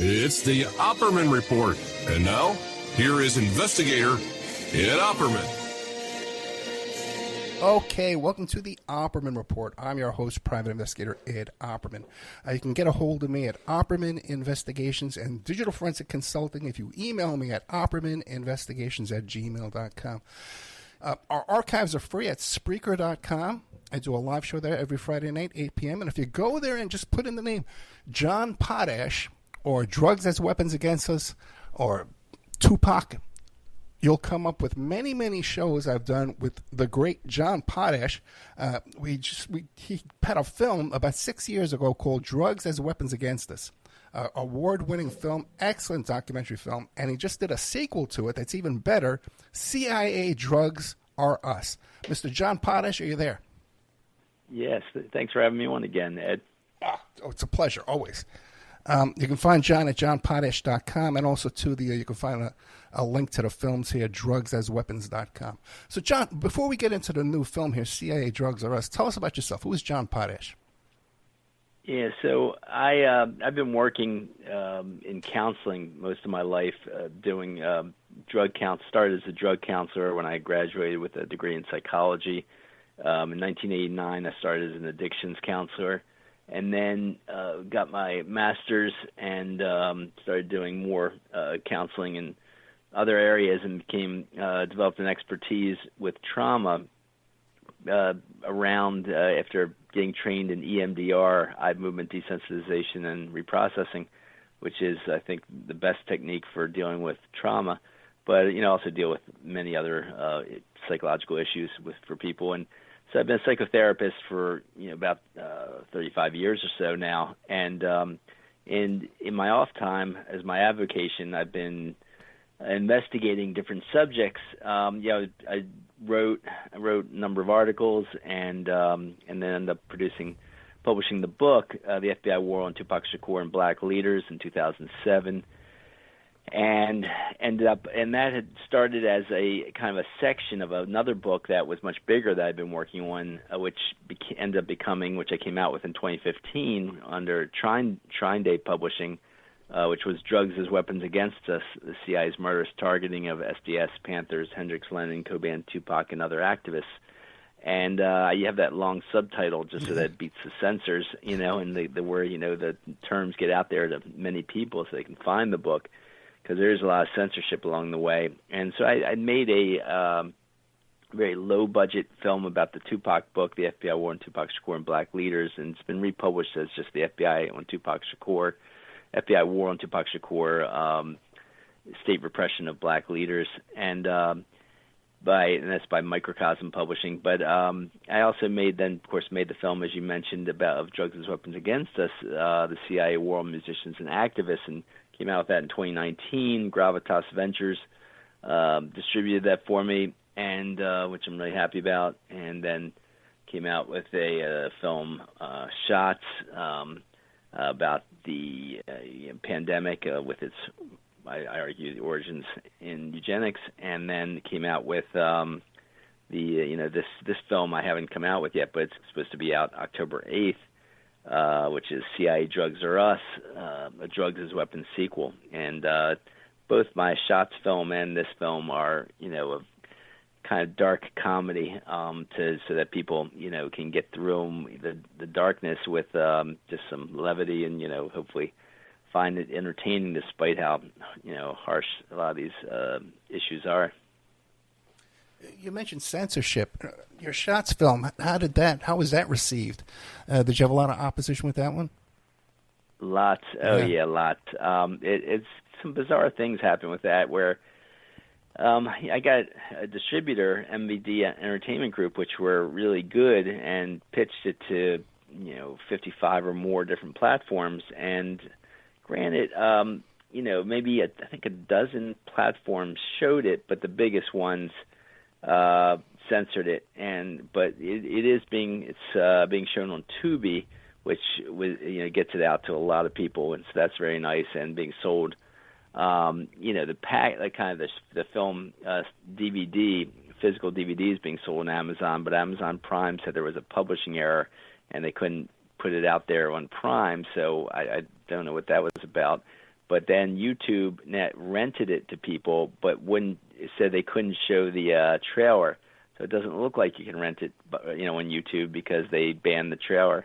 It's the Opperman Report. And now, here is investigator Ed Opperman. Okay, welcome to the Opperman Report. I'm your host, Private Investigator Ed Opperman. You can get a hold of me at Opperman Investigations and Digital Forensic Consulting if you email me at oppermaninvestigations@gmail.com. Our archives are free at Spreaker.com. I do a live show there every Friday night, 8 p.m. And if you go there and just put in the name John Potash or Drugs as Weapons Against Us or Tupac, you'll come up with many, many shows I've done with the great John Potash. He had a film about 6 years ago called Drugs as Weapons Against Us. Award-winning film, excellent documentary film, and he just did a sequel to it that's even better, CIA Drugs Are Us. Mr. John Potash, are you there? Yes, thanks for having me on again, Ed. It's a pleasure, always. You can find John at johnpotash.com, and also you can find a link to the films here, drugsasweapons.com. So, John, before we get into the new film here, CIA Drugs Are Us, tell us about yourself. Who is John Potash? Yeah, so I've been working in counseling most of my life, doing drug counseling. Started as a drug counselor when I graduated with a degree in psychology. In 1989, I started as an addictions counselor, and then got my master's and started doing more counseling in other areas, and developed an expertise with trauma around after getting trained in EMDR, eye movement desensitization and reprocessing, which is, I think, the best technique for dealing with trauma, but also deal with many other psychological issues for people. And so I've been a psychotherapist for about 35 years or so now, and in my off time, as my avocation, I've been investigating different subjects. I wrote a number of articles, and then ended up publishing the book, The FBI War on Tupac Shakur and Black Leaders, in 2007. And that had started as a kind of a section of another book that was much bigger that I'd been working on, which ended up becoming, which I came out with in 2015 under Trine Day Publishing, which was Drugs as Weapons Against Us, the CIA's murderous targeting of SDS, Panthers, Hendrix, Lennon, Cobain, Tupac, and other activists. And you have that long subtitle just so that it beats the censors, and the terms get out there to many people so they can find the book, because there is a lot of censorship along the way. And so I made a very low-budget film about the Tupac book, The FBI War on Tupac Shakur and Black Leaders, and it's been republished as just The FBI on Tupac Shakur, FBI War on Tupac Shakur, State Repression of Black Leaders, and that's by Microcosm Publishing. But I also made the film, as you mentioned, of Drugs as Weapons Against Us, the CIA War on Musicians and Activists, and came out with that in 2019. Gravitas Ventures distributed that for me, and which I'm really happy about, and then came out with a film, Shots, about the pandemic with its, I argue, the origins in eugenics, and then came out with this film I haven't come out with yet, but it's supposed to be out October 8th, which is CIA Drugs Are Us, a Drugs as Weapons sequel. And both my Shots film and this film are, a kind of dark comedy, so that people, can get through the darkness with just some levity and, hopefully find it entertaining despite how, harsh a lot of these issues are. You mentioned censorship. Your Shots film, how was that received? Did you have a lot of opposition with that one? Lots. Oh, yeah, lots. It's some bizarre things happen with that where I got a distributor, MVD Entertainment Group, which were really good, and pitched it to, 55 or more different platforms. And granted, maybe I think a dozen platforms showed it, but the biggest ones censored it. But it's being shown on Tubi, which gets it out to a lot of people, and so that's very nice, and being sold. The film DVD, physical DVDs being sold on Amazon, but Amazon Prime said there was a publishing error and they couldn't put it out there on Prime, so I don't know what that was about. but then YouTube rented it to people, but said they couldn't show the trailer. So it doesn't look like you can rent it, on YouTube because they banned the trailer,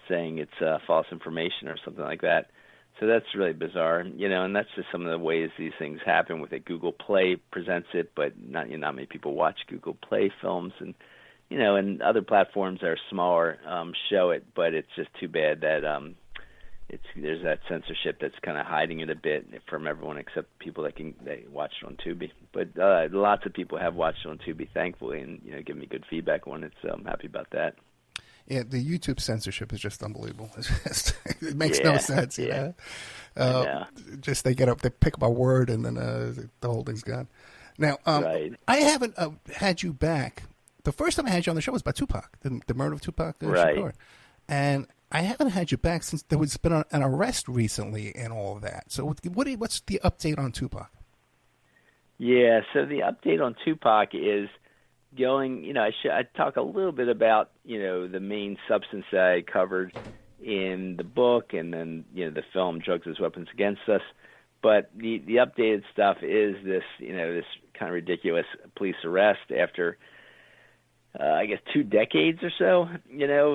saying it's false information or something like that. So that's really bizarre, and that's just some of the ways these things happen with it. Google Play presents it, but not many people watch Google Play films, and and other platforms that are smaller show it, but it's just too bad that there's that censorship that's kind of hiding it a bit from everyone except people that they watch it on Tubi. But lots of people have watched it on Tubi, thankfully, and give me good feedback on it. So I'm happy about that. Yeah, the YouTube censorship is just unbelievable. It makes no sense. You know? Just they pick up a word, and then the whole thing's gone. Now, right. I haven't had you back. The first time I had you on the show was about Tupac, the murder of Tupac right. Shakur, and I haven't had you back since there was been an arrest recently and all of that. So, what's the update on Tupac? Yeah, so the update on Tupac is going, I talk a little bit about, the main substance that I covered in the book and then, the film Drugs as Weapons Against Us. But the updated stuff is this, this kind of ridiculous police arrest after, I guess, 2 decades or so,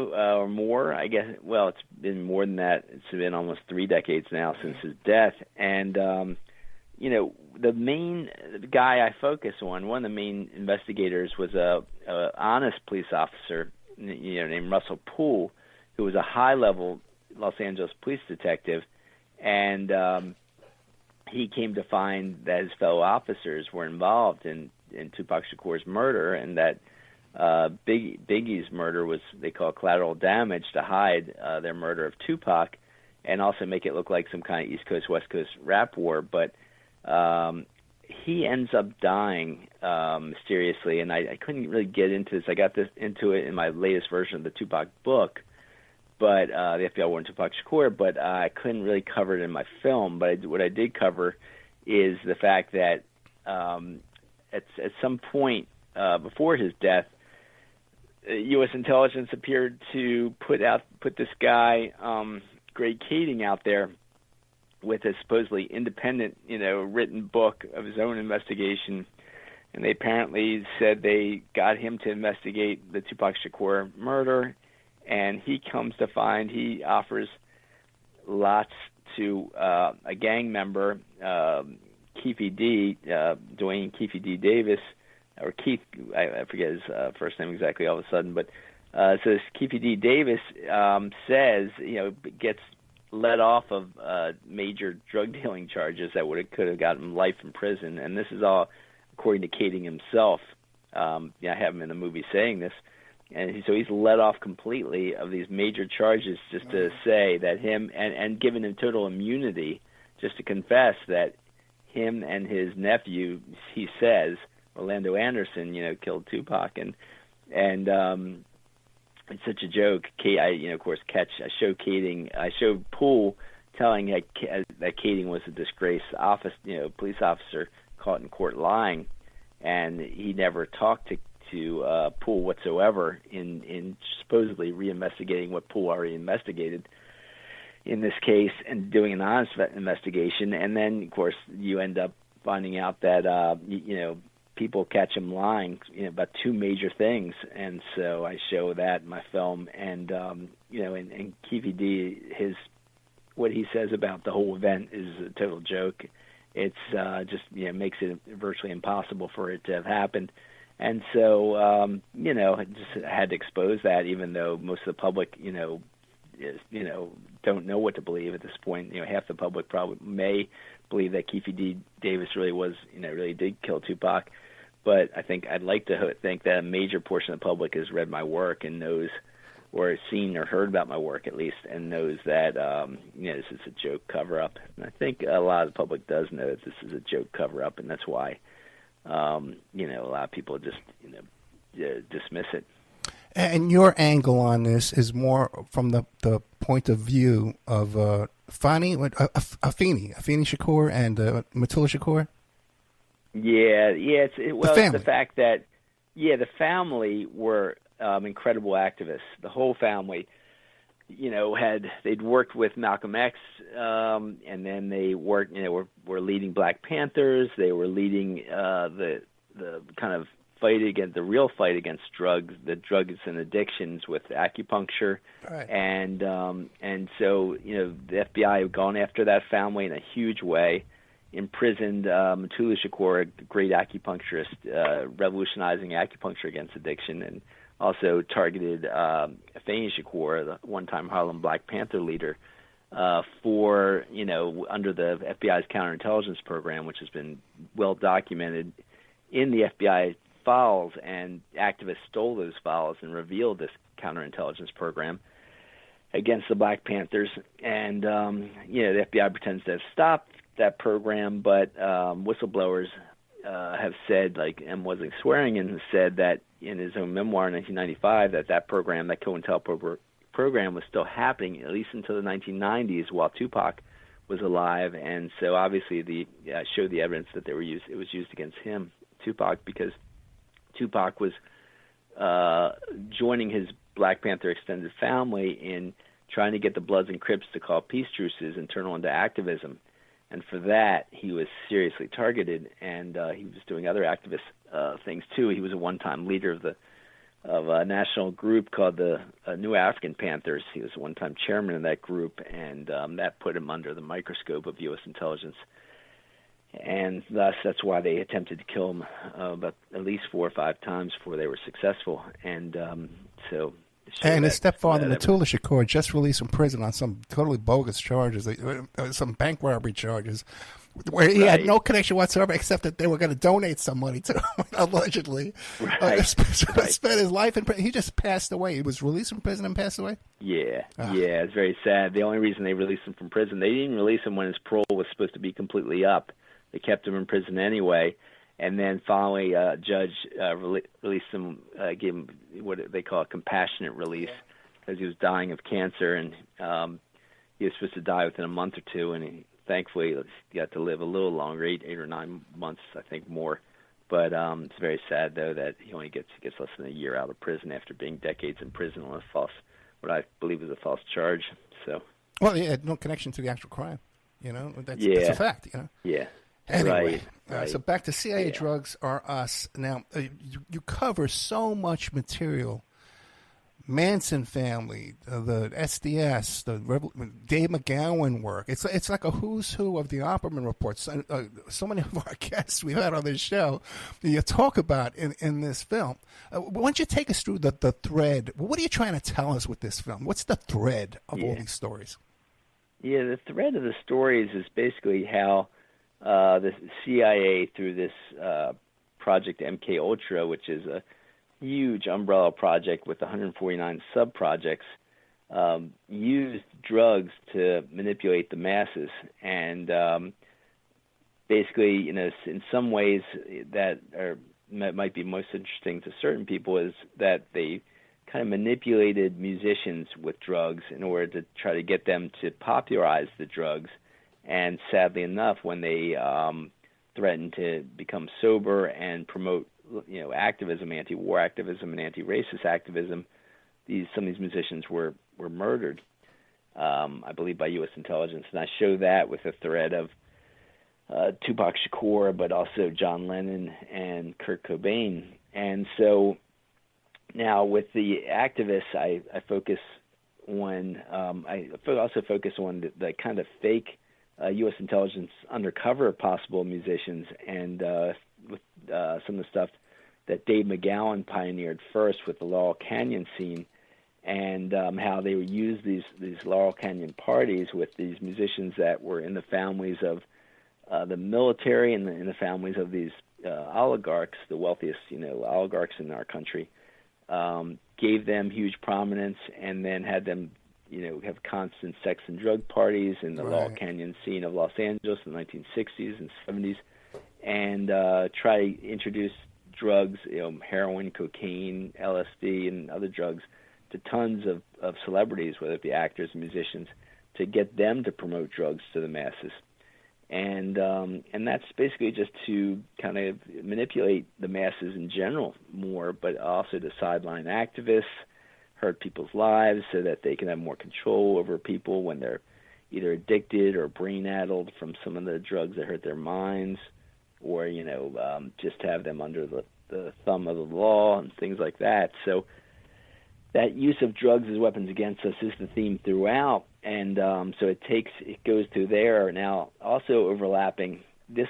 or more. I guess, well, it's been more than that. It's been almost 3 decades now since his death. And, the main guy I focus on, one of the main investigators, was a honest police officer, named Russell Poole, who was a high-level Los Angeles police detective, and he came to find that his fellow officers were involved in Tupac Shakur's murder, and that Biggie's murder was, they call, collateral damage to hide their murder of Tupac, and also make it look like some kind of East Coast West Coast rap war. But he ends up dying mysteriously, and I couldn't really get into this. I got into it in my latest version of the Tupac book, but the FBI warned Tupac Shakur, but I couldn't really cover it in my film. But what I did cover is the fact that at some point before his death, U.S. intelligence appeared to put this guy, Greg Kading, out there with a supposedly independent, written book of his own investigation, and they apparently said they got him to investigate the Tupac Shakur murder, and he comes to find he offers lots to a gang member, Keefe D, Dwayne Keefe D. Davis, or Keith, I forget his first name exactly all of a sudden, but so this Keefe D. Davis says, gets let off of major drug dealing charges that could have gotten him life in prison, and this is all according to Kading himself. I have him in the movie saying this, and so he's let off completely of these major charges just to say that him and given him total immunity just to confess that him and his nephew, he says, Orlando Anderson, killed Tupac, and it's such a joke. I show Kading, I showed Poole telling that Kading was a disgraced police officer caught in court lying, and he never talked to Poole whatsoever in supposedly reinvestigating what Poole already investigated in this case and doing an honest investigation. And then, of course, you end up finding out that people catch him lying, about 2 major things, and so I show that in my film. And and Keefe D, what he says about the whole event is a total joke. It's just makes it virtually impossible for it to have happened. And so I just had to expose that, even though most of the public don't know what to believe at this point. Half the public probably may believe that Keefe D. Davis really did kill Tupac. But I think I'd like to think that a major portion of the public has read my work and knows, or seen or heard about my work at least, and knows that this is a joke cover-up. And I think a lot of the public does know that this is a joke cover-up, and that's why a lot of people just dismiss it. And your angle on this is more from the point of view of Afeni Shakur and Matula Shakur? It's the fact that, the family were incredible activists. The whole family, they'd worked with Malcolm X, and then they worked, were leading Black Panthers. They were leading the kind of the real fight against drugs and addictions with acupuncture. Right. And so, the FBI have gone after that family in a huge way, imprisoned Tupac Shakur, a great acupuncturist, revolutionizing acupuncture against addiction, and also targeted Afeni Shakur, the one-time Harlem Black Panther leader, for, under the FBI's counterintelligence program, which has been well documented in the FBI files, and activists stole those files and revealed this counterintelligence program against the Black Panthers. And, the FBI pretends to have stopped that program, but whistleblowers have said, like M. Wesley Swearingen said that in his own memoir in 1995, that program, that COINTEL program was still happening, at least until the 1990s while Tupac was alive. And so obviously showed the evidence that it was used against him, Tupac, because Tupac was joining his Black Panther extended family in trying to get the Bloods and Crips to call peace truces and turn on to activism. And for that, he was seriously targeted, and he was doing other activist things too. He was a one-time leader of a national group called the New African Panthers. He was a one-time chairman of that group, and that put him under the microscope of U.S. intelligence. And thus, that's why they attempted to kill him about at least 4 or 5 times before they were successful. And and his stepfather, Tupac Shakur, just released from prison on some totally bogus charges, some bank robbery charges, where he had no connection whatsoever, except that they were going to donate some money to him, allegedly. Spent his life in prison. He just passed away. He was released from prison and passed away? Yeah, it's very sad. The only reason they released him from prison, they didn't release him when his parole was supposed to be completely up. They kept him in prison anyway. And then finally, a judge released him, gave him what they call a compassionate release, because he was dying of cancer, and he was supposed to die within a month or two, and he thankfully got to live a little longer, 8 or 9 months, I think, more. But it's very sad, though, that he only gets less than a year out of prison after being decades in prison on what I believe is a false charge. So. Well, he had no connection to the actual crime. That's a fact. Yeah. Anyway, right. So back to CIA Drugs Are Us. Now, you cover so much material. Manson Family, the SDS, the Dave McGowan work. It's like a who's who of the Opperman reports. So many of our guests we've had on this show you talk about in this film. Why don't you take us through the thread? What are you trying to tell us with this film? What's the thread of all these stories? Yeah, the thread of the stories is basically how the CIA, through this Project MK Ultra, which is a huge umbrella project with 149 sub-projects, used drugs to manipulate the masses. And basically, in some ways that might be most interesting to certain people is that they kind of manipulated musicians with drugs in order to try to get them to popularize the drugs. And sadly enough, when they threatened to become sober and promote, activism, anti-war activism and anti-racist activism, some of these musicians were murdered, I believe, by U.S. intelligence. And I show that with a thread of Tupac Shakur, but also John Lennon and Kurt Cobain. And so now with the activists, I focus on, I also focus on the kind of fake U.S. intelligence undercover possible musicians, and with some of the stuff that Dave McGowan pioneered first with the Laurel Canyon scene, and how they would use these Laurel Canyon parties with these musicians that were in the families of the military and in the families of these oligarchs, the wealthiest oligarchs in our country, gave them huge prominence, and then had them have constant sex and drug parties in the Laurel Canyon scene of Los Angeles in the 1960s and 70s, and try to introduce drugs, heroin, cocaine, LSD, and other drugs to tons of celebrities, whether it be actors and musicians, to get them to promote drugs to the masses. And that's basically just to kind of manipulate the masses in general more, but also to sideline activists, hurt people's lives so that they can have more control over people when they're either addicted or brain-addled from some of the drugs that hurt their minds, or, just have them under the thumb of the law and things like that. So that use of drugs as weapons against us is the theme throughout, and so it goes through there. Now, also overlapping, this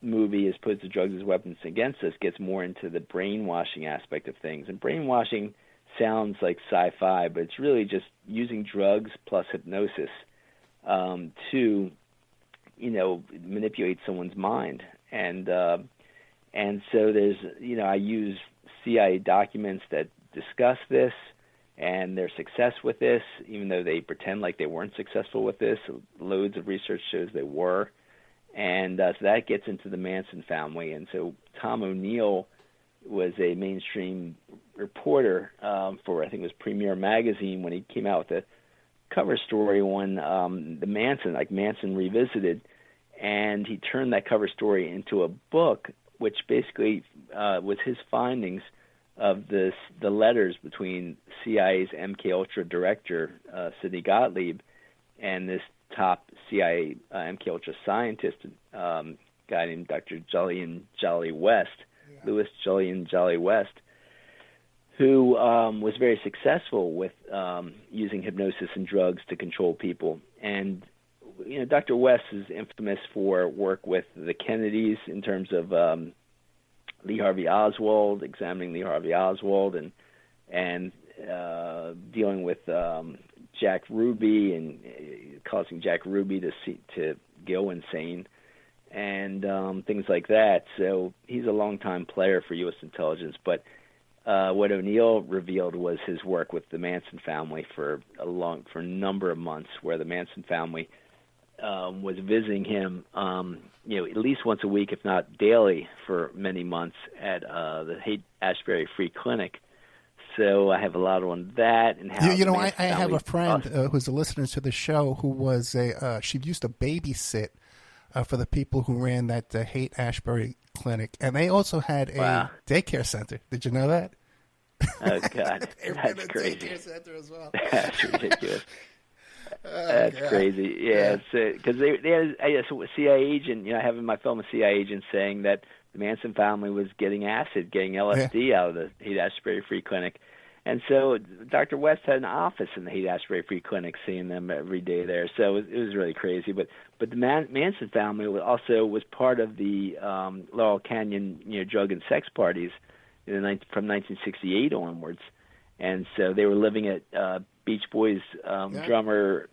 movie, as opposed to drugs as weapons against us, gets more into the brainwashing aspect of things. And brainwashing sounds like sci-fi, but it's really just using drugs plus hypnosis to, manipulate someone's mind. And so there's, I use CIA documents that discuss this and their success with this, even though they pretend like they weren't successful with this. Loads of research shows they were. And so that gets into the Manson family. And so Tom O'Neill was a mainstream reporter for, I think it was Premier Magazine, when he came out with a cover story on the Manson Revisited. And he turned that cover story into a book, which basically was his findings of the letters between CIA's MKUltra director, Sidney Gottlieb, and this top CIA MKUltra scientist, guy named Dr. Jolly West, Louis Jolly West, who was very successful with using hypnosis and drugs to control people. And Dr. West is infamous for work with the Kennedys in terms of Lee Harvey Oswald, examining Lee Harvey Oswald, and dealing with Jack Ruby and causing Jack Ruby to go insane, and things like that. So he's a longtime player for U.S. intelligence. But what O'Neill revealed was his work with the Manson family for a number of months, where the Manson family was visiting him, at least once a week, if not daily, for many months at the Haight-Ashbury Free Clinic. So I have a lot on that. And how I have a friend who's a listener to the show who was she used to babysit for the people who ran that Haight-Ashbury Clinic, and they also had a daycare center. Did you know that? Oh God, that's crazy. Daycare center as well. That's ridiculous. That's crazy. Yeah, because they had a CIA agent. I have in my film a CIA agent saying that the Manson family was getting LSD out of the Haight-Ashbury Free Clinic. And so Dr. West had an office in the Haight-Ashbury Free Clinic, seeing them every day there. So it was really crazy. But the Manson family also was part of the Laurel Canyon drug and sex parties from 1968 onwards. And so they were living at Beach Boys drummer's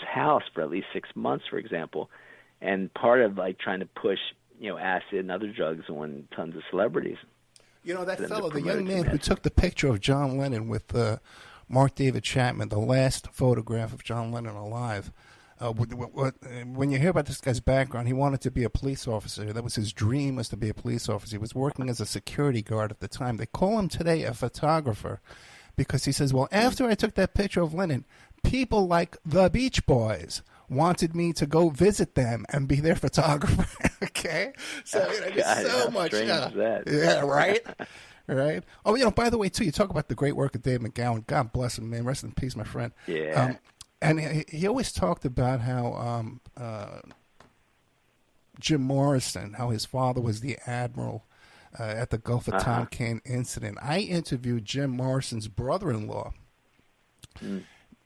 house for at least 6 months, for example. And part of trying to push acid and other drugs on tons of celebrities. That fellow, the young man who took the picture of John Lennon with Mark David Chapman, the last photograph of John Lennon alive. When you hear about this guy's background, he wanted to be a police officer. That was his dream, was to be a police officer. He was working as a security guard at the time. They call him today a photographer because he says, well, after I took that picture of Lennon, people like the Beach Boys wanted me to go visit them and be their photographer. Okay? So, there's so much. Yeah, right? Right? Oh, by the way, too, you talk about the great work of Dave McGowan. God bless him, man. Rest in peace, my friend. Yeah. And he always talked about how Jim Morrison, how his father was the admiral at the Gulf of Tonkin incident. I interviewed Jim Morrison's brother-in-law.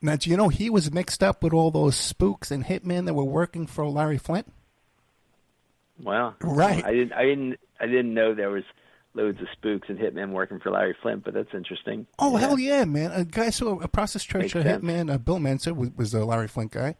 Now, do you know he was mixed up with all those spooks and hitmen that were working for Larry Flint? Wow. Right. I didn't know there was loads of spooks and hitmen working for Larry Flint, but that's interesting. Oh, hell yeah, man. A guy saw a Process Church hitman, Bill Menser was a Larry Flint guy.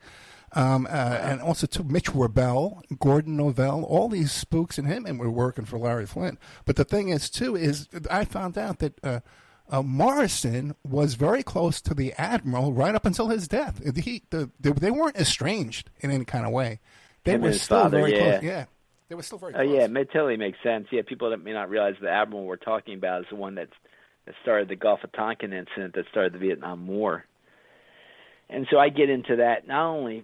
And also Mitch Warbell, Gordon Novell, all these spooks and hitmen were working for Larry Flint. But the thing is, too, is I found out that Morrison was very close to the admiral right up until his death. They weren't estranged in any kind of way. They were still very close. Yeah. They were still very close. Yeah, it totally makes sense. Yeah, people that may not realize the admiral we're talking about is the one that started the Gulf of Tonkin incident, that started the Vietnam War. And so I get into that not only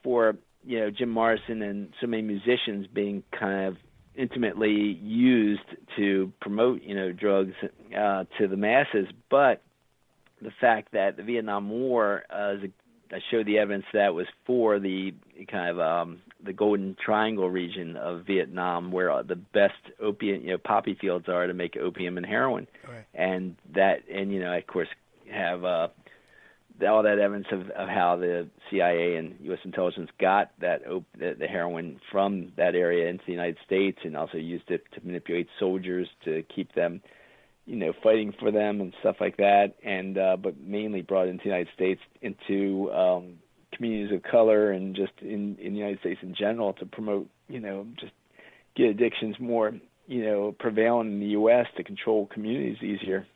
for Jim Morrison and so many musicians being kind of intimately used to promote drugs to the masses, but the fact that the Vietnam War, I showed the evidence that was for the kind of the Golden Triangle region of Vietnam, where the best opium, poppy fields are to make opium and heroin, Right. and of course have all that evidence of how the CIA and U.S. intelligence got the heroin from that area into the United States, and also used it to manipulate soldiers to keep them, fighting for them and stuff like that, and but mainly brought into the United States into communities of color and just in the United States in general to promote, just get addictions more, prevalent in the U.S. to control communities easier.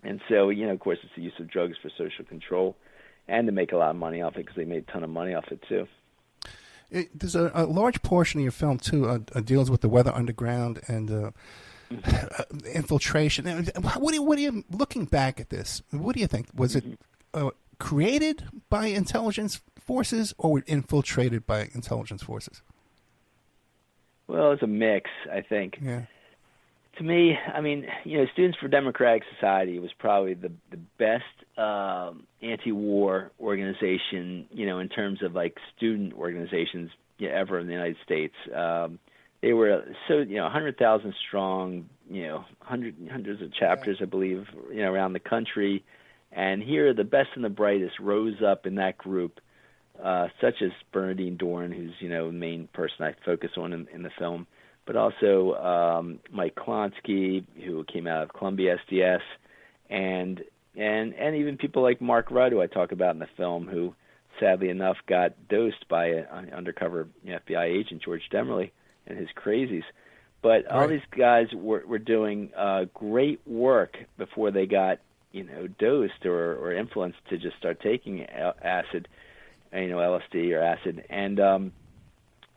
And so, of course, it's the use of drugs for social control and to make a lot of money off it, because they made a ton of money off it, too. There's a large portion of your film, too, deals with the Weather Underground and infiltration. What do you, looking back at this, what do you think? Was it created by intelligence forces or infiltrated by intelligence forces? Well, it's a mix, I think. Yeah. To me, I mean, Students for Democratic Society was probably the best anti-war organization, in terms of like student organizations ever in the United States. They were 100,000 strong, hundreds of chapters, I believe, around the country. And here, the best and the brightest rose up in that group, such as Bernadine Dohrn, who's the main person I focus on in the film, but also Mike Klonsky, who came out of Columbia SDS, and even people like Mark Rudd, who I talk about in the film, who sadly enough got dosed by an undercover FBI agent, George Demerly, and his crazies. But all these guys were doing great work before they got dosed or influenced to just start taking acid, LSD or acid, and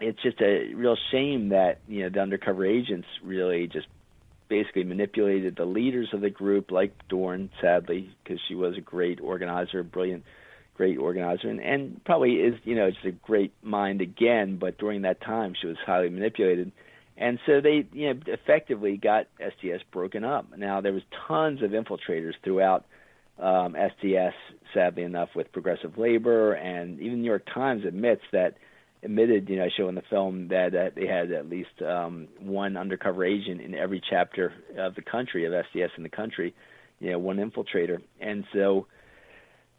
it's just a real shame that the undercover agents really just basically manipulated the leaders of the group, like Dohrn, sadly, because she was a great organizer, great organizer, and probably is just a great mind again. But during that time, she was highly manipulated, and so they effectively got SDS broken up. Now there was tons of infiltrators throughout SDS, sadly enough, with progressive labor, and even New York Times admitted, I show in the film that they had at least one undercover agent in every chapter of the country, of SDS in the country, one infiltrator. And so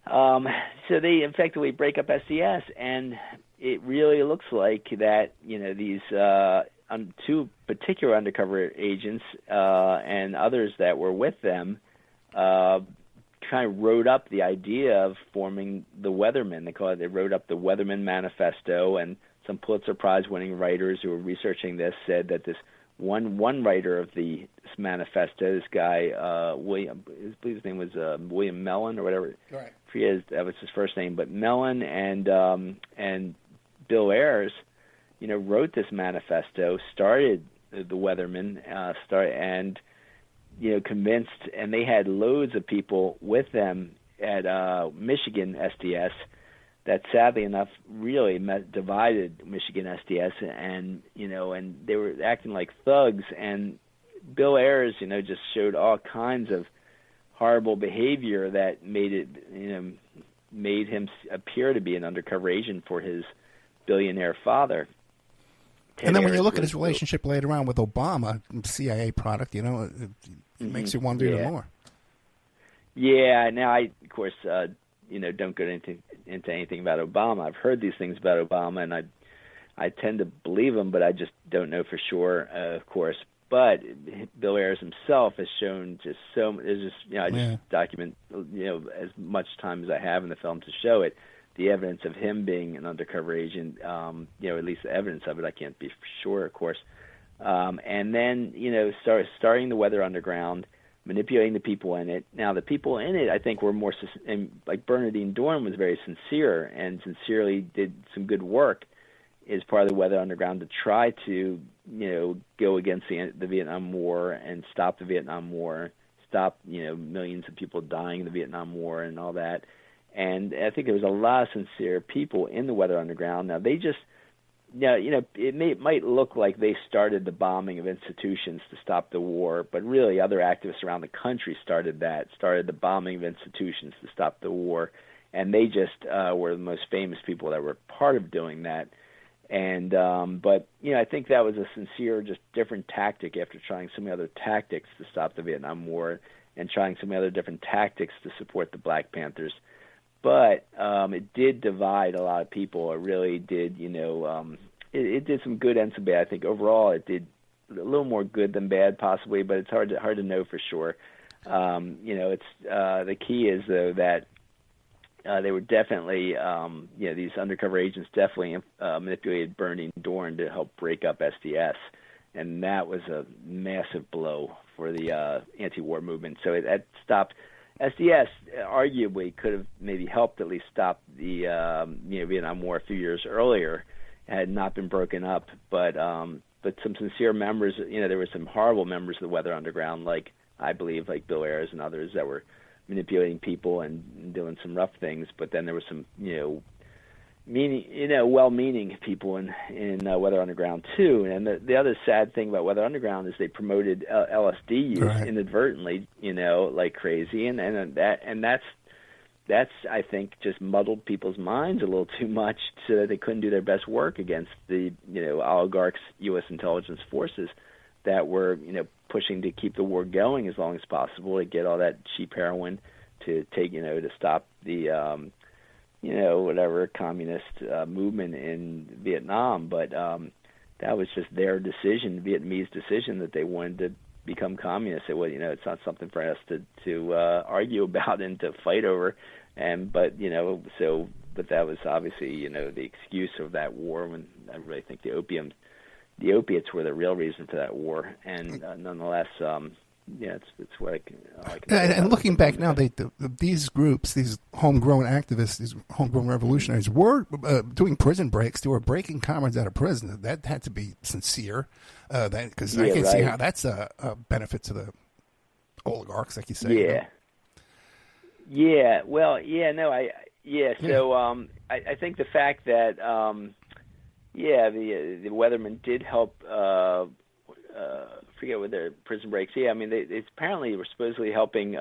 they effectively break up SDS, and it really looks like that, these two particular undercover agents and others that were with them kind of wrote up the idea of forming the Weathermen. They wrote up the Weatherman Manifesto, and some Pulitzer Prize-winning writers who were researching this said that this one writer of the manifesto, this guy I believe his name was William Mellon or whatever. Right. I forget that was his first name, but Mellon and Bill Ayers, wrote this manifesto, started the Weathermen, and convinced, and they had loads of people with them at Michigan SDS that sadly enough really divided Michigan SDS, and they were acting like thugs, and Bill Ayers just showed all kinds of horrible behavior that made him appear to be an undercover agent for his billionaire father. And then when you look at his relationship later on with Obama, CIA product, it makes you wonder even more. Yeah. Now, I, of course, don't go into anything about Obama. I've heard these things about Obama, and I tend to believe them, but I just don't know for sure, of course. But Bill Ayers himself has shown just so. I just document as much time as I have in the film to show it. The evidence of him being an undercover agent, at least the evidence of it, I can't be sure, of course. And then, starting the Weather Underground, manipulating the people in it. Now, the people in it, I think, were more, like Bernadine Dohrn was very sincere and sincerely did some good work as part of the Weather Underground to try to, go against the Vietnam War and stop the Vietnam War, stop, millions of people dying in the Vietnam War and all that. And I think there was a lot of sincere people in the Weather Underground. Now, they it might look like they started the bombing of institutions to stop the war, but really other activists around the country started the bombing of institutions to stop the war, and they just were the most famous people that were part of doing that. And but I think that was a sincere, just different tactic after trying so many other tactics to stop the Vietnam War and trying so many other different tactics to support the Black Panthers. But it did divide a lot of people. It really did, it did some good and some bad. I think overall it did a little more good than bad, possibly, but it's hard to know for sure. It's the key is though that they were definitely, these undercover agents definitely manipulated Bernie and Dorn to help break up SDS, and that was a massive blow for the anti-war movement. So that stopped. SDS arguably could have maybe helped at least stop the Vietnam War a few years earlier, had not been broken up. But some sincere members, there were some horrible members of the Weather Underground, like I believe, like Bill Ayers and others, that were manipulating people and doing some rough things. But then there were some well-meaning people in Weather Underground too. And the other sad thing about Weather Underground is they promoted LSD use inadvertently, like crazy, and that's I think just muddled people's minds a little too much, so that they couldn't do their best work against the oligarchs' U.S. intelligence forces that were pushing to keep the war going as long as possible, to get all that cheap heroin to take to stop the whatever communist movement in Vietnam. But that was just their decision, Vietnamese decision, that they wanted to become communists. It was, it's not something for us to argue about and to fight over. But that was obviously, the excuse of that war. When I really think the opiates were the real reason for that war. And nonetheless, it's what I can and looking back now, these groups, these homegrown activists, these homegrown revolutionaries were doing prison breaks. They were breaking comrades out of prison. That had to be sincere, because I can see how that's a benefit to the oligarchs, like you say. Yeah. Well, I think the fact that the Weathermen did help. Forget what their prison breaks. Yeah, I mean, they apparently were supposedly helping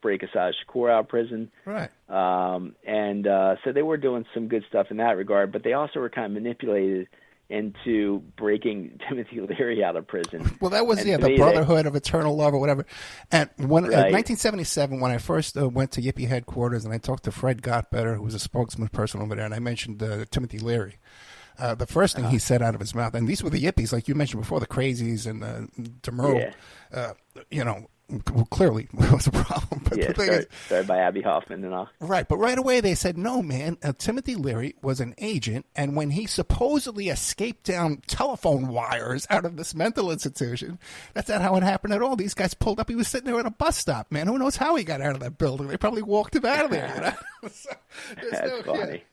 break Asad Shakur out of prison. Right. So they were doing some good stuff in that regard, but they also were kind of manipulated into breaking Timothy Leary out of prison. Well, that was the Brotherhood of Eternal Love or whatever. And in 1977, when I first went to Yippie headquarters and I talked to Fred Gottbetter, who was a spokesman person over there, and I mentioned Timothy Leary. The first thing he said out of his mouth, and these were the Yippies, like you mentioned before, the Crazies and DeMuro, clearly was a problem. But started by Abby Hoffman and all. Right, but right away they said, no, man, Timothy Leary was an agent, and when he supposedly escaped down telephone wires out of this mental institution, that's not how it happened at all. These guys pulled up. He was sitting there at a bus stop, man. Who knows how he got out of that building? They probably walked him out of there. So, that's funny.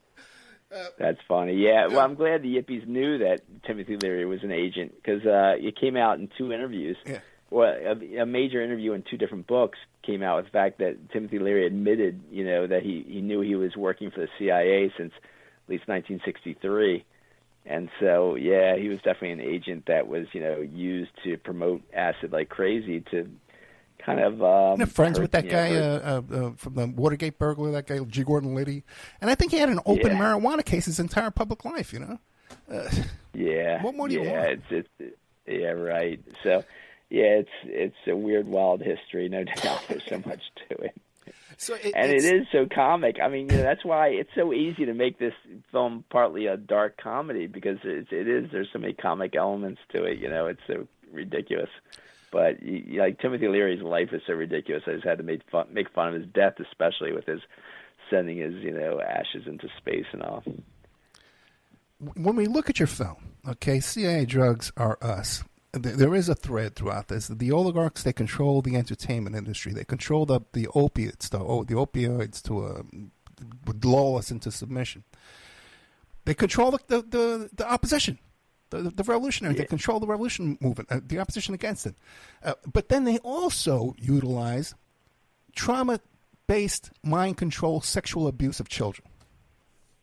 That's funny. Yeah, well, I'm glad the Yippies knew that Timothy Leary was an agent, because it came out in two interviews. Yeah. Well, a major interview in two different books came out with the fact that Timothy Leary admitted, that he knew he was working for the CIA since at least 1963. And so, yeah, he was definitely an agent that was, used to promote acid like crazy to kind of friends with that guy from the Watergate burglar, that guy G. Gordon Liddy, and I think he had an open marijuana case his entire public life. What more do you want? It's right. So, it's a weird, wild history. No doubt, there's so much to it. So it is so comic. I mean, that's why it's so easy to make this film partly a dark comedy, because there's so many comic elements to it. It's so ridiculous. But like Timothy Leary's life is so ridiculous. I just had to make fun of his death, especially with his sending his ashes into space and all. When we look at your film, okay, CIA drugs are us. There is a thread throughout this. The oligarchs, they control the entertainment industry. They control the opiates, the opioids to lull us into submission. They control the opposition. The revolutionary, they control the revolution movement, the opposition against it. But then they also utilize trauma-based mind control, sexual abuse of children.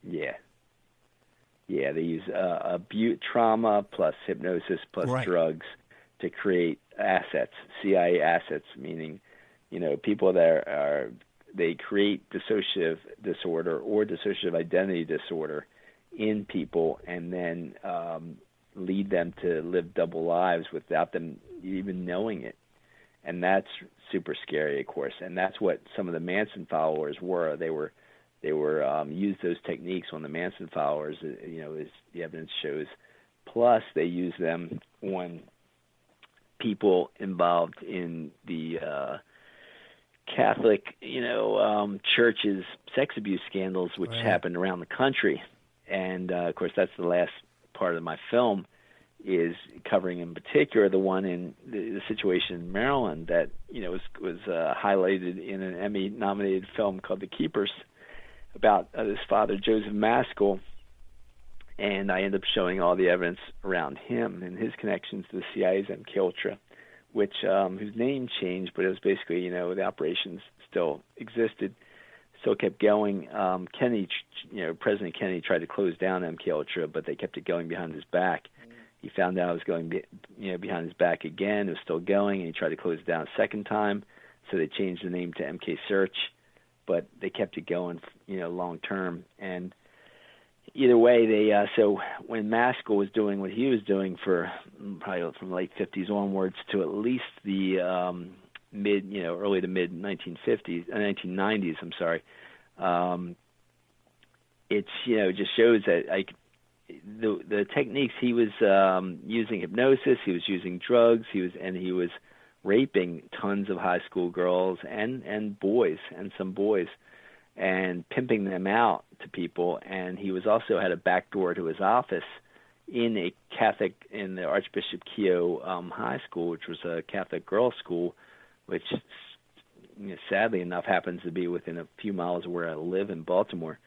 Yeah. Yeah, they use trauma plus hypnosis plus Right. drugs to create assets, CIA assets, meaning, people that they create dissociative disorder or dissociative identity disorder in people, and then lead them to live double lives without them even knowing it. And that's super scary, of course. And that's what some of the Manson followers were. They were used those techniques on the Manson followers, as the evidence shows. Plus, they use them on people involved in the Catholic, churches' sex abuse scandals, which Right. happened around the country. And, of course, that's the last part of my film, is covering in particular the one in the situation in Maryland that, was highlighted in an Emmy-nominated film called The Keepers, about his father, Joseph Maskell. And I end up showing all the evidence around him and his connections to the CIA's MKUltra, which whose name changed, but it was basically, the operations still existed, still kept going. President Kennedy tried to close down MKUltra, but they kept it going behind his back. He found out it was going, behind his back again. It was still going, and he tried to close it down a second time, so they changed the name to MK Search, but they kept it going, long term. And either way, so when Maskell was doing what he was doing for probably from the late 50s onwards to at least the early to mid 1990s, I'm sorry, it's just shows that the techniques he was using, hypnosis, he was using drugs, he was raping tons of high school girls and boys and some boys, and pimping them out to people. And he was also had a back door to his office in the Archbishop Keogh High School, which was a Catholic girls' school, which sadly enough happens to be within a few miles of where I live in Baltimore.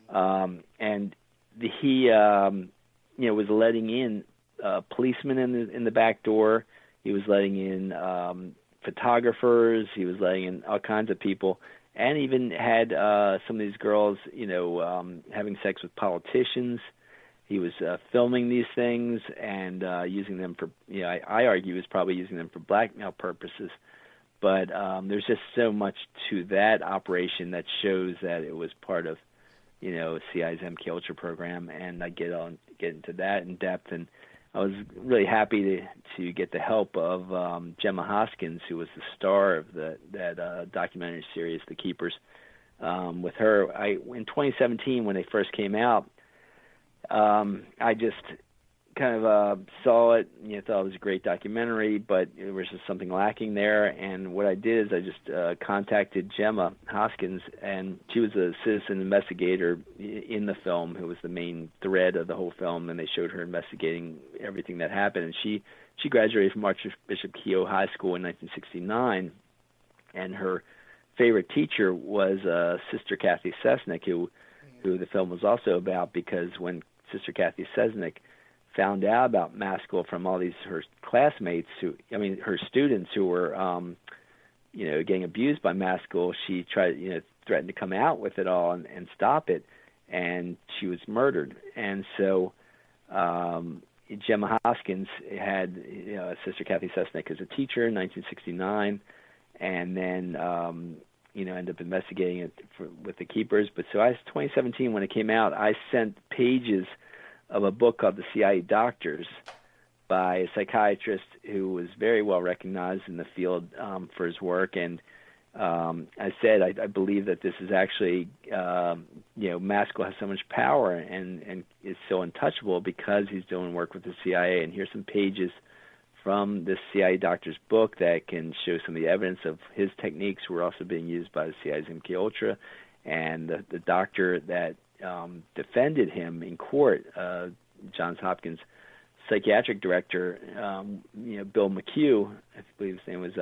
And he was letting in policemen in the back door. He was letting in photographers. He was letting in all kinds of people, and even had some of these girls, having sex with politicians. He was filming these things and using them for, I argue he was probably using them for blackmail purposes. But there's just so much to that operation that shows that it was part of, CIA's MKUltra program, and I get into that in depth. And I was really happy to get the help of Gemma Hoskins, who was the star of that documentary series, The Keepers. With her, in 2017 when they first came out, I just kind of saw it, thought it was a great documentary, but there was just something lacking there. And what I did is I just contacted Gemma Hoskins, and she was a citizen investigator in the film, who was the main thread of the whole film, and they showed her investigating everything that happened. And she graduated from Archbishop Keogh High School in 1969, and her favorite teacher was Sister Kathy Sesnick, who the film was also about, because when Sister Kathy Sesnick found out about Maskell from all these her classmates, her students who were, getting abused by Maskell, she tried, threatened to come out with it all and stop it, and she was murdered. And so Gemma Hoskins had Sister Kathy Sesnick as a teacher in 1969, and then ended up investigating it with the Keepers. But so 2017 when it came out, I sent pages of a book called The CIA Doctors by a psychiatrist who was very well recognized in the field for his work. And I said, I believe that this is actually, Maskell has so much power and is so untouchable because he's doing work with the CIA. And here's some pages from this CIA doctor's book that can show some of the evidence of his techniques were also being used by the CIA's MKUltra. And the doctor that defended him in court, Johns Hopkins psychiatric director, Bill McHugh, I believe his name was,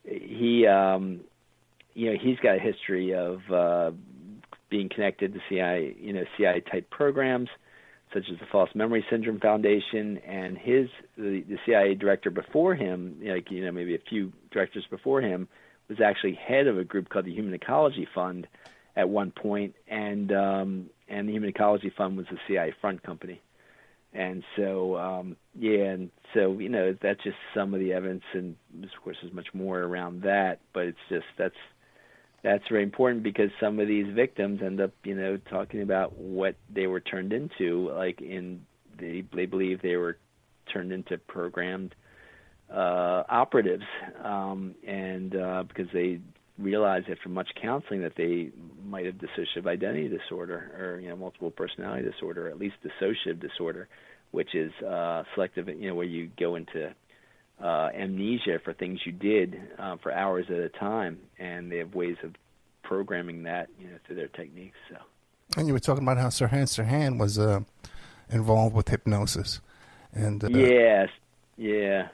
he's got a history of being connected to CIA type programs, such as the False Memory Syndrome Foundation, and the CIA director before him, maybe a few directors before him, was actually head of a group called the Human Ecology Fund at one point, and and the Human Ecology Fund was the CIA front company. And so, that's just some of the evidence, and of course there's much more around that, but it's just, that's very important because some of these victims end up, talking about what they were turned into, they believe they were turned into programmed operatives, because they realized after much counseling that they might have dissociative identity disorder or multiple personality disorder, or at least dissociative disorder, which is selective, where you go into amnesia for things you did for hours at a time, and they have ways of programming that through their techniques. So. And you were talking about how Sirhan Sirhan was involved with hypnosis, and yes, yeah.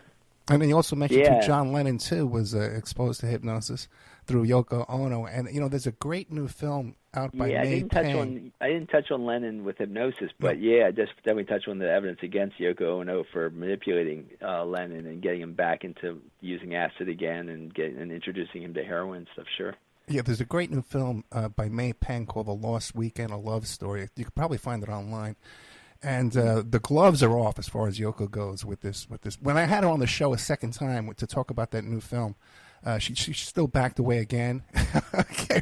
And then you also mentioned too, John Lennon too was exposed to hypnosis through Yoko Ono, and there's a great new film out by May Pang. I didn't touch on Lennon with hypnosis, but I just definitely touched on the evidence against Yoko Ono for manipulating Lennon and getting him back into using acid again and introducing him to heroin and stuff. Sure. Yeah, there's a great new film by May Pang called The Lost Weekend: A Love Story. You could probably find it online. And the gloves are off as far as Yoko goes with this. When I had her on the show a second time to talk about that new film, she still backed away again.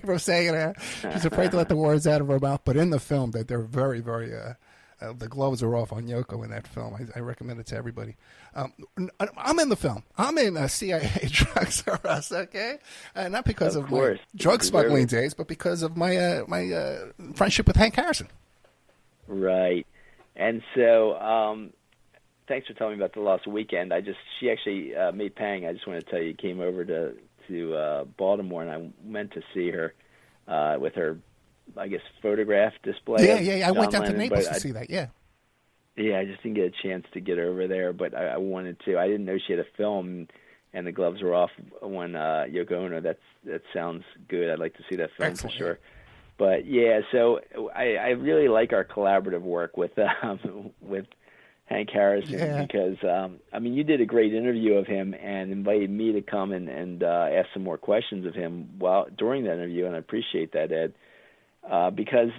From saying it, she's afraid to let the words out of her mouth. But in the film, that they're very, very. The gloves are off on Yoko in that film. I recommend it to everybody. I'm in the film. I'm in CIA Drugs R Us, okay? Not because of my drug smuggling days, but because of my my friendship with Hank Harrison. Right. And so, thanks for telling me about The Lost Weekend. She actually, May Pang, I just want to tell you, came over to Baltimore, and I went to see her with her, I guess, photograph display. Yeah. I went down to Naples to see that, yeah. Yeah, I just didn't get a chance to get over there, but I wanted to. I didn't know she had a film, and the gloves were off when Yoko Ono. That sounds good. I'd like to see that film. Excellent. For sure. But yeah, so I really like our collaborative work with Hank Harrison because you did a great interview of him and invited me to come and ask some more questions of him during that interview, and I appreciate that, Ed, because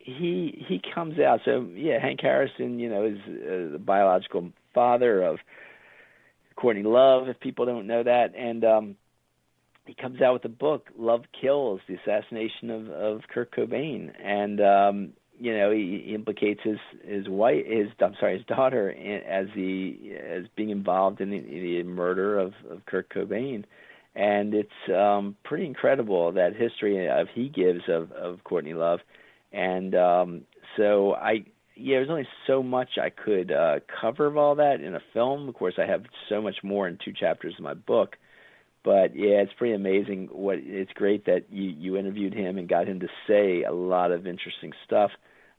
he comes out. So yeah, Hank Harrison, is the biological father of Courtney Love, if people don't know that, and he comes out with a book, Love Kills: The Assassination of Kurt Cobain, and he implicates his daughter as being involved in the murder of Kurt Cobain, and it's pretty incredible that history he gives of Courtney Love, and so there's only so much I could cover of all that in a film. Of course, I have so much more in 2 chapters of my book. But yeah, it's pretty amazing. It's great that you interviewed him and got him to say a lot of interesting stuff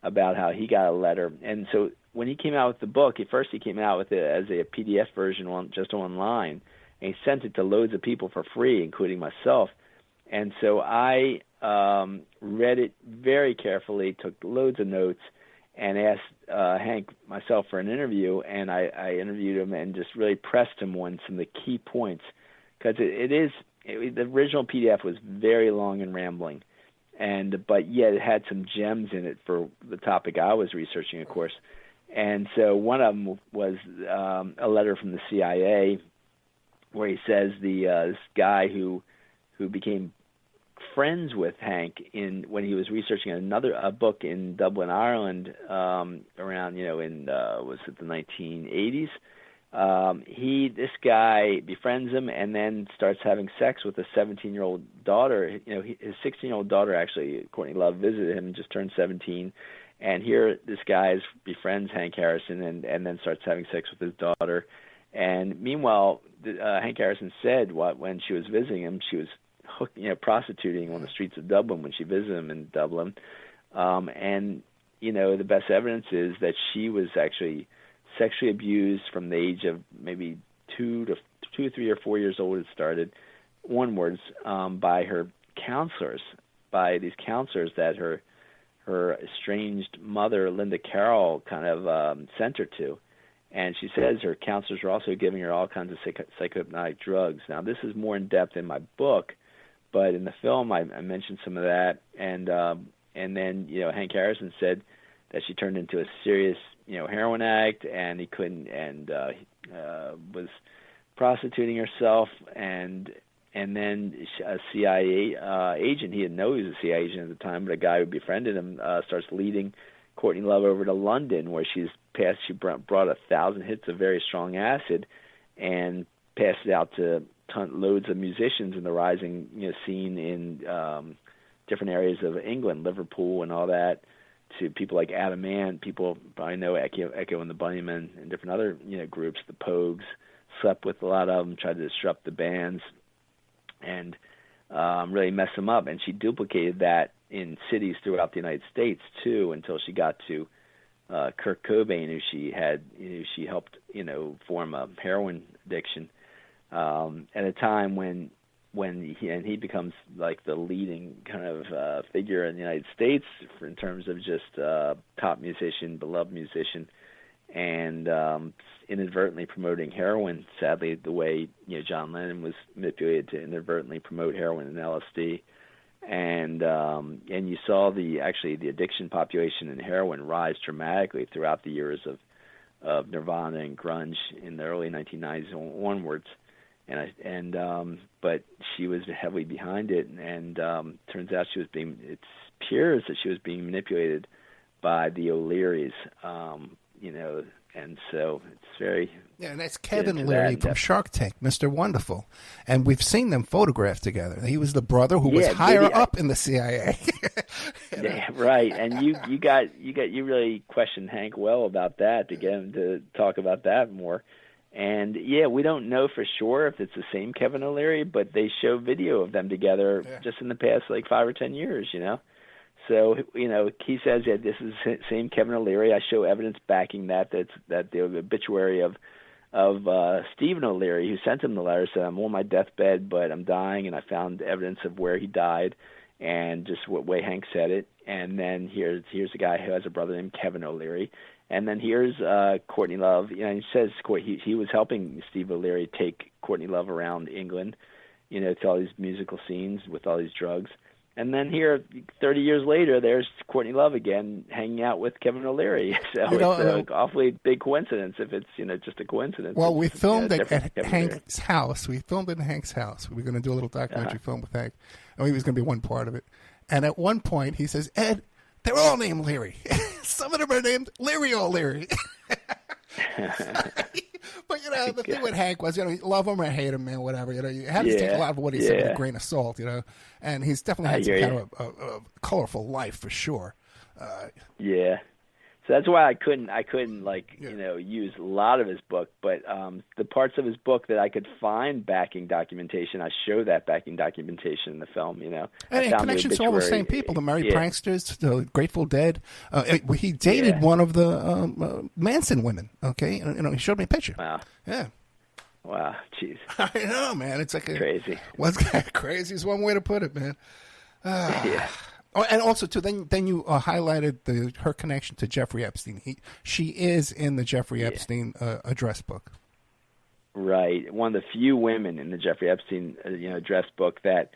about how he got a letter. And so when he came out with the book, at first he came out with it as a PDF version just online, and he sent it to loads of people for free, including myself. And so I read it very carefully, took loads of notes, and asked Hank myself for an interview. And I interviewed him and just really pressed him on some of the key points. Because the original PDF was very long and rambling, but yet it had some gems in it for the topic I was researching, of course. And so one of them was a letter from the CIA, where he says this guy who became friends with Hank when he was researching a book in Dublin, Ireland, around was it the 1980s. This guy befriends him and then starts having sex with a 17-year-old daughter. His 16-year-old daughter, actually, Courtney Love, visited him and just turned 17. And here this guy befriends Hank Harrison and then starts having sex with his daughter. And meanwhile, Hank Harrison said when she was visiting him, she was prostituting on the streets of Dublin when she visited him in Dublin. And the best evidence is that she was actually sexually abused from the age of maybe 2, 3, or 4 years old. It started onwards by her counselors, by these counselors that her estranged mother, Linda Carroll, kind of sent her to. And she says her counselors were also giving her all kinds of psychohypnotic drugs. Now, this is more in depth in my book, but in the film I mentioned some of that. And And then, Hank Harrison said that she turned into a serious, heroin addict, and he couldn't, and was prostituting herself, and then a CIA agent, he didn't know he was a CIA agent at the time, but a guy who befriended him starts leading Courtney Love over to London, where she brought 1,000 hits of very strong acid and passed it out to loads of musicians in the rising scene in different areas of England, Liverpool and all that, to people like Adam Ant, people probably know Echo and the Bunnymen, and different other groups, the Pogues. Slept with a lot of them, tried to disrupt the bands, and really mess them up. And she duplicated that in cities throughout the United States too, until she got to Kurt Cobain, who she helped form a heroin addiction at a time when he becomes like the leading kind of figure in the United States in terms of just top musician, beloved musician, and inadvertently promoting heroin. Sadly, the way John Lennon was manipulated to inadvertently promote heroin and LSD, and you saw the addiction population in heroin rise dramatically throughout the years of Nirvana and grunge in the early 1990s onwards. But she was heavily behind it, and turns out it appears that she was being manipulated by the O'Learys, and so it's very... Yeah, and that's Kevin Leary from Shark Tank, Mr. Wonderful. And we've seen them photographed together. He was the brother who was higher up in the CIA. Yeah, right. And you really questioned Hank well about that to get him to talk about that more. And we don't know for sure if it's the same Kevin O'Leary, but they show video of them together just in the past 5 or 10 years, So, he says that this is the same Kevin O'Leary. I show evidence backing that the obituary of Stephen O'Leary, who sent him the letter, said, I'm on my deathbed, but I'm dying, and I found evidence of where he died and just what way Hank said it. And then here's a guy who has a brother named Kevin O'Leary. And then here's Courtney Love. He says he was helping Steve O'Leary take Courtney Love around England, to all these musical scenes with all these drugs. And then here, 30 years later, there's Courtney Love again hanging out with Kevin O'Leary. So it's an awfully big coincidence if it's just a coincidence. Well, we filmed it at Hank's house. We filmed it in Hank's house. We were going to do a little documentary film with Hank. Oh, he was going to be one part of it. And at one point, he says, Ed, they're all named Leary. Some of them are named Leary O'Leary. But, the thing with Hank was, love him or hate him, man, whatever. You have to take a lot of what he said with a grain of salt, And he's definitely had some kind of a colorful life for sure. So that's why I couldn't use a lot of his book, but the parts of his book that I could find backing documentation, I show that backing documentation in the film, And connections to all the same people, the Merry Pranksters, the Grateful Dead. He dated one of the Manson women, okay? He showed me a picture. Wow. Yeah. Wow, jeez. I know, man. It's like crazy. Crazy is one way to put it, man. Oh, and also, too, then you highlighted her connection to Jeffrey Epstein. She is in the Jeffrey Epstein address book. Right. One of the few women in the Jeffrey Epstein address book that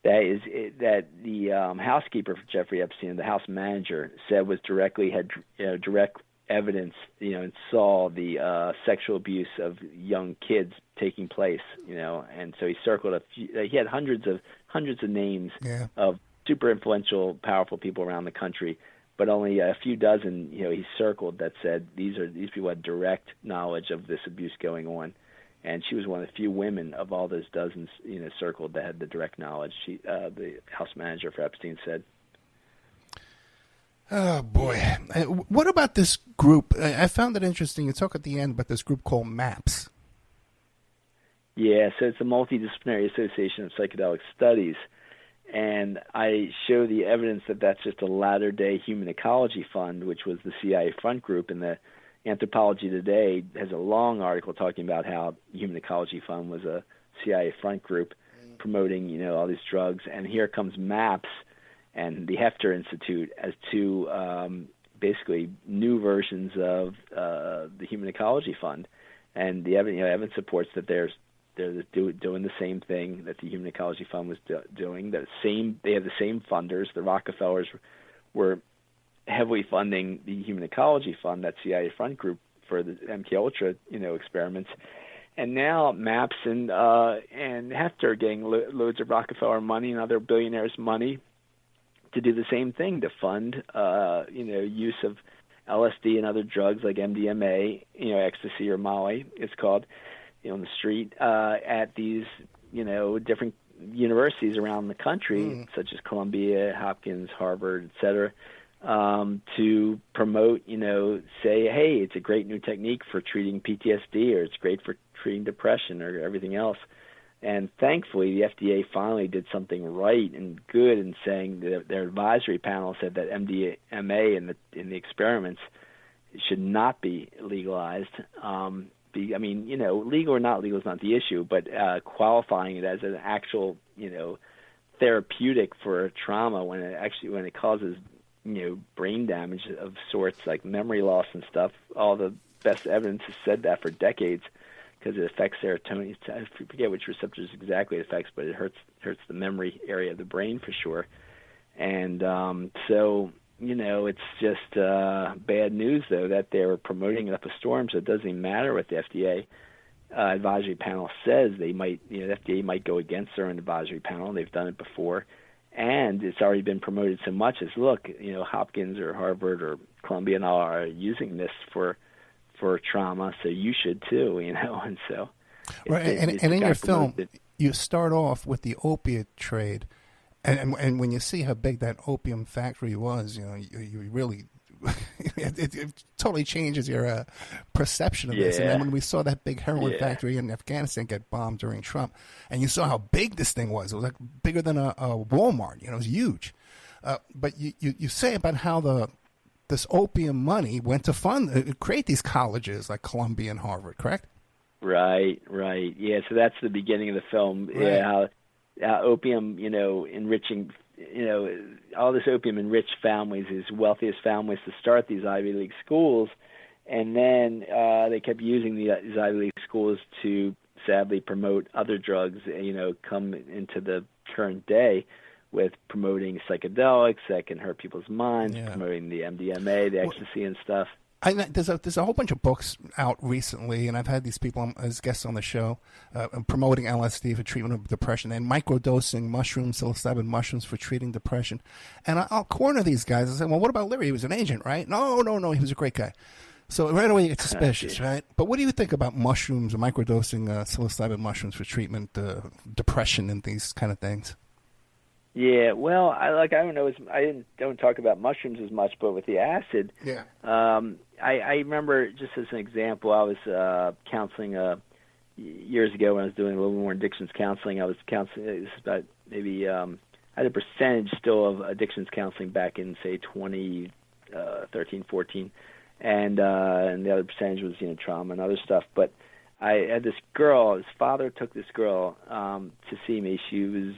the housekeeper for Jeffrey Epstein, the house manager, said had direct evidence, and saw the sexual abuse of young kids taking place, and so he circled he had hundreds of names of super influential, powerful people around the country, but only a few dozen, he circled that said these people had direct knowledge of this abuse going on, and she was one of the few women of all those dozens, circled that had the direct knowledge. The house manager for Epstein said. Oh boy! What about this group? I found it interesting. You talk at the end about this group called MAPS. Yeah, so it's a multidisciplinary association of psychedelic studies. And I show the evidence that that's just a latter-day Human Ecology Fund, which was the CIA front group. And the Anthropology Today has a long article talking about how Human Ecology Fund was a CIA front group promoting, all these drugs. And here comes MAPS and the Hefter Institute as two basically new versions of the Human Ecology Fund. And the evidence supports that there's They're doing the same thing that the Human Ecology Fund was doing. They have the same funders. The Rockefellers were heavily funding the Human Ecology Fund, that CIA front group, for the MKUltra, experiments. And now MAPS and Hefter are getting loads of Rockefeller money and other billionaires' money to do the same thing, to fund, use of LSD and other drugs like MDMA, ecstasy or Molly, it's called, on the street, at these, different universities around the country, such as Columbia, Hopkins, Harvard, et cetera, to promote, say, hey, it's a great new technique for treating PTSD, or it's great for treating depression, or everything else. And thankfully, the FDA finally did something right and good in saying that their advisory panel said that MDMA in the experiments should not be legalized. Legal or not legal is not the issue, but qualifying it as an actual, therapeutic for trauma when it causes, brain damage of sorts like memory loss and stuff. All the best evidence has said that for decades, because it affects serotonin. I forget which receptors exactly it affects, but it hurts the memory area of the brain for sure. And so, it's just bad news, though, that they're promoting it up a storm, so it doesn't even matter what the FDA advisory panel says. They might, the FDA might go against their own advisory panel. They've done it before. And it's already been promoted so much as, look, Hopkins or Harvard or Columbia and all are using this for trauma, so you should too, and so. Right, and in your film, you start off with the opiate trade, and when you see how big that opium factory was, you really, it totally changes your perception of this. And then when we saw that big heroin factory in Afghanistan get bombed during Trump, and you saw how big this thing was, it was like bigger than a Walmart. It was huge. But you say about how this opium money went to create these colleges like Columbia and Harvard, correct? Right. Yeah, so that's the beginning of the film. Right. Yeah, how opium, enriching, all this opium enriched families, these wealthiest families, to start these Ivy League schools, and then they kept using these Ivy League schools to sadly promote other drugs. Come into the current day with promoting psychedelics that can hurt people's minds, promoting the MDMA, the ecstasy and stuff. There's a whole bunch of books out recently, and I've had these people as guests on the show promoting LSD for treatment of depression and microdosing psilocybin mushrooms for treating depression. And I'll corner these guys and say, well, what about Larry? He was an agent, right? No, he was a great guy. So right away you get suspicious, right? But what do you think about mushrooms, microdosing psilocybin mushrooms for treatment, depression and these kind of things? Yeah, well, I don't know. Don't talk about mushrooms as much, but with the acid, I remember, just as an example, I was counseling years ago when I was doing a little more addictions counseling. I was counseling. This is about maybe I had a percentage still of addictions counseling back in, say, 2013, 14, and the other percentage was trauma and other stuff. But I had this girl. His father took this girl to see me. She was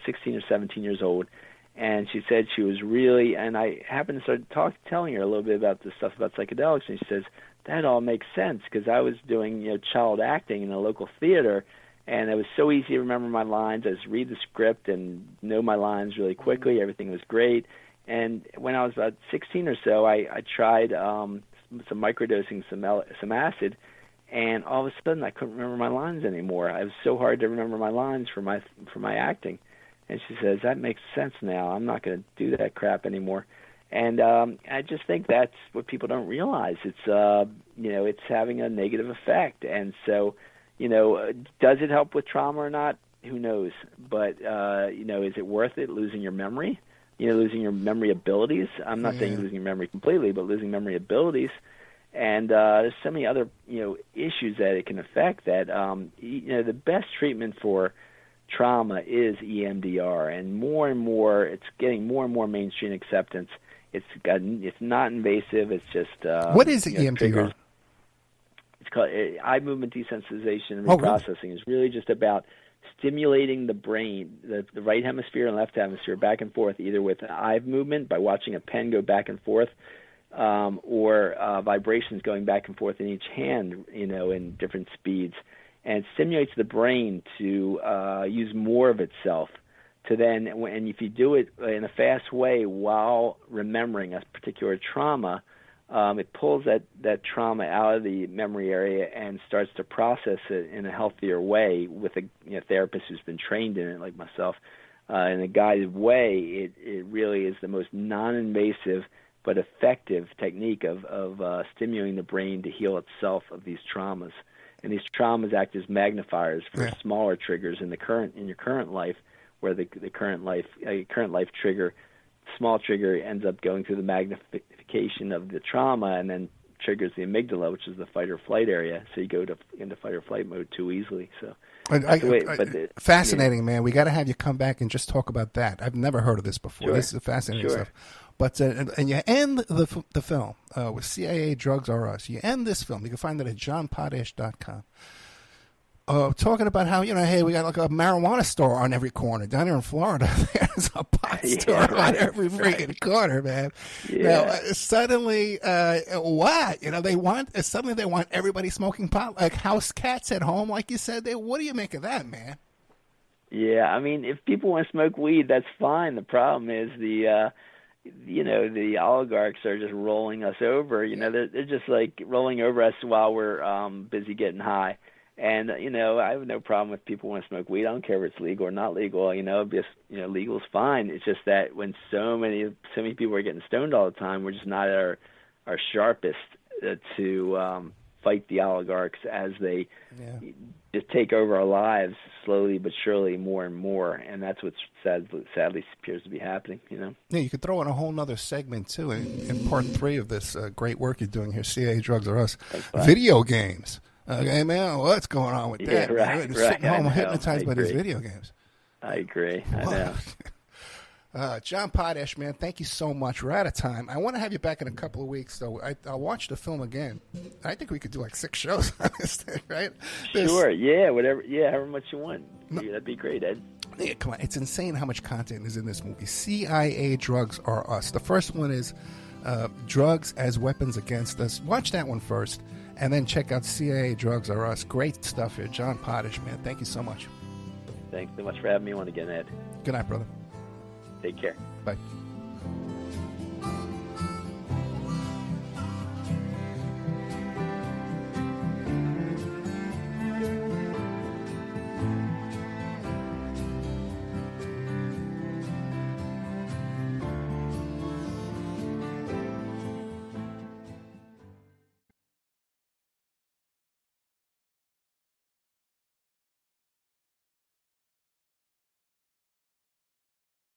16 or 17 years old, and she said she was really, and I happened to start telling her a little bit about the stuff about psychedelics, and she says, that all makes sense, because I was doing child acting in a local theater, and it was so easy to remember my lines. I just read the script and know my lines really quickly. Everything was great. And when I was about 16 or so, I tried some microdosing, some acid, and all of a sudden I couldn't remember my lines anymore. It was so hard to remember my lines for my acting. And she says, that makes sense now. I'm not going to do that crap anymore. And I just think that's what people don't realize. It's it's having a negative effect. And so, does it help with trauma or not? Who knows? But is it worth it? Losing your memory, losing your memory abilities. I'm not saying losing your memory completely, but losing memory abilities. And there's so many other issues that it can affect. That the best treatment for trauma is EMDR, and more it's getting more and more mainstream acceptance. It's not invasive. It's just what is EMDR? Triggers. It's called eye movement desensitization and reprocessing. Really? Is really just about stimulating the brain, the right hemisphere and left hemisphere, back and forth, either with eye movement by watching a pen go back and forth, or vibrations going back and forth in each hand, in different speeds. and it stimulates the brain to use more of itself. To then, and if you do it in a fast way while remembering a particular trauma, it pulls that trauma out of the memory area and starts to process it in a healthier way with a therapist who's been trained in it, like myself, in a guided way. It really is the most non-invasive but effective technique of stimulating the brain to heal itself of these traumas. And these traumas act as magnifiers for smaller triggers in your current life, where the current life trigger, small trigger, ends up going through the magnification of the trauma and then triggers the amygdala, which is the fight or flight area. So you go into fight or flight mode too easily. So fascinating, man. We got to have you come back and just talk about that. I've never heard of this before. Sure. This is fascinating stuff. But and you end the film with CIA Drugs Are Us. You end this film. You can find it at johnpotash.com. Talking about how, hey, we got like a marijuana store on every corner. Down here in Florida, there's a pot store on every freaking corner, man. Yeah. Now, suddenly, what? They want everybody smoking pot, like house cats at home, like you said. What do you make of that, man? Yeah, I mean, if people want to smoke weed, that's fine. The problem is the oligarchs are just rolling us over. They're just like rolling over us while we're busy getting high. And, I have no problem with people want to smoke weed. I don't care if it's legal or not legal. Legal is fine. It's just that when so many people are getting stoned all the time, we're just not at our sharpest to fight the oligarchs as they just take over our lives slowly but surely, more and more. And that's what sadly appears to be happening, Yeah, you could throw in a whole nother segment, too, in part 3 of this great work you're doing here, CIA Drugs Are Us. Video games. Okay, man, what's going on with that? Right. Sitting home hypnotized by these video games. I agree. I know. John Potash, man, thank you so much. We're out of time. I want to have you back in a couple of weeks, though. I'll watch the film again. I think we could do like 6 shows on this thing, right? Sure, yeah, whatever. Yeah, however much you want. Yeah, that'd be great, Ed. Yeah, come on. It's insane how much content is in this movie. CIA Drugs Are Us. The first one is Drugs as Weapons Against Us. Watch that one first. And then check out CIA Drugs Are Us. Great stuff here. John Potash, man. Thank you so much. Thanks so much for having me on again, Ed. Good night, brother. Take care. Bye.